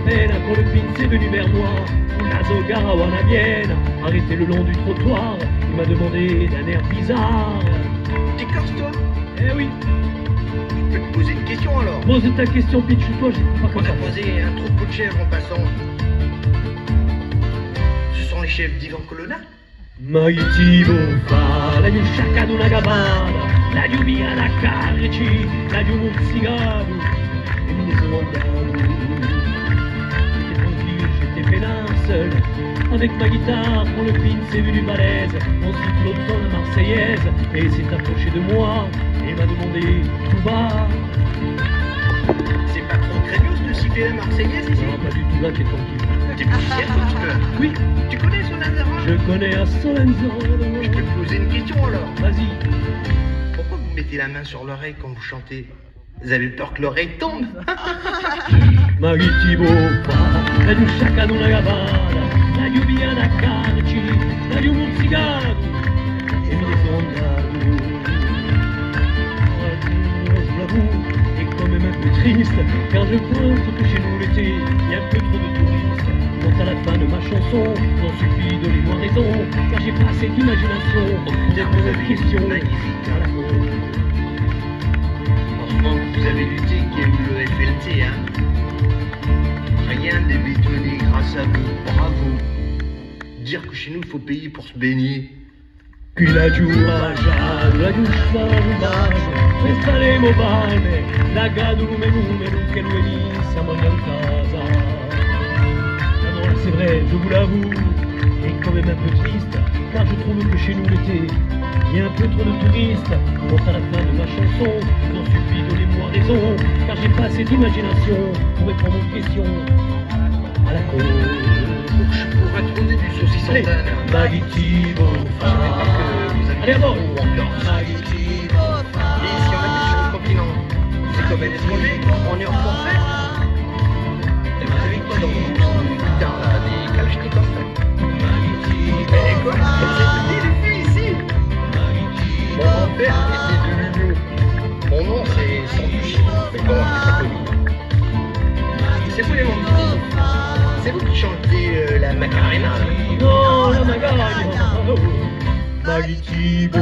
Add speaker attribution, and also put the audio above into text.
Speaker 1: peine quand le prince est venu vers moi. Oulazo Garawana Vienne, arrêté le long du trottoir, il m'a demandé d'un air bizarre.
Speaker 2: T'es corse, toi?
Speaker 1: Eh oui.
Speaker 2: Je peux te poser une question alors?
Speaker 1: Pose ta question, pitch-toi, j'ai pas
Speaker 2: On
Speaker 1: comme
Speaker 2: a
Speaker 1: ça.
Speaker 2: posé un troupeau de chèvres en passant. Ce sont les chèvres d'Ivan Colonna?
Speaker 1: Magitivo fa, la giusciacca d'una gabbana, la giubia da carci, la giumuzzigato, et mi domandavo. J'étais tranquille, j'étais peinard seul, avec ma guitare, quand le prince est venu balèze, en sifflotant la marseillaise, et s'est approché de moi, et m'a demandé tout bas.
Speaker 2: C'est pas trop craignos de siffler la Marseillaise ici?
Speaker 1: Non, pas du tout là, t'es tranquille.
Speaker 2: T'es musicien, toi, tu peux?
Speaker 1: Oui,
Speaker 2: Tu connais son interroge?
Speaker 1: je connais à Solenzo.
Speaker 2: Je peux te poser une question alors?
Speaker 1: Vas-y.
Speaker 2: Pourquoi vous mettez la main sur l'oreille quand vous chantez? Vous avez peur que l'oreille tombe?
Speaker 1: Magitivo fa, la giusciacca d'una gabbana, la giubia da carci, la giumuzzigato, e mi domandavo. Je l'avoue, et quand même un peu triste, car je pense que chez nous l'été, il y a un peu trop de touristes. Quant à la fin de ma chanson, j'en supplie, donnez-moi raison, car j'ai pas cette imagination pour répondre aux questions à la con.
Speaker 2: Franchement, vous avez lutté qui aime le FLT, hein? Rien n'est bétonné grâce à vous, bravo. Dire que chez nous, il faut payer pour se baigner.
Speaker 1: Qui la giura la giusta lundaggio, questa le mobile, la gadu lume che lui venisse a morire en casa. Ah non, là c'est vrai, je vous l'avoue, et quand même un peu triste, car je trouve que chez nous l'été, il y a un peu trop de touristes. Quant à la fin de ma chanson, j'en supplie, donnez-moi raison, car j'ai pas assez d'imagination pour répondre aux questions à la con.
Speaker 2: Je pourrais trouver du saucisson
Speaker 1: Allez,
Speaker 2: d'âne.
Speaker 1: Magitivo fa. Allez, à bord.
Speaker 2: Magitivo fa. Et si on habite sur le continent, c'est comme un étranger, on est en forfait. Et vous avez quoi dans vos guitares là, des kalachnikovs? Mais quoi? C'est les filles ici. Mon grand-père était de l'Union. Mon nom c'est Sanducci, mais bon, c'est pas connu. C'est vous les membres? C'est vous qui chantez la Macarena?
Speaker 1: No, la Macarena. Magitivo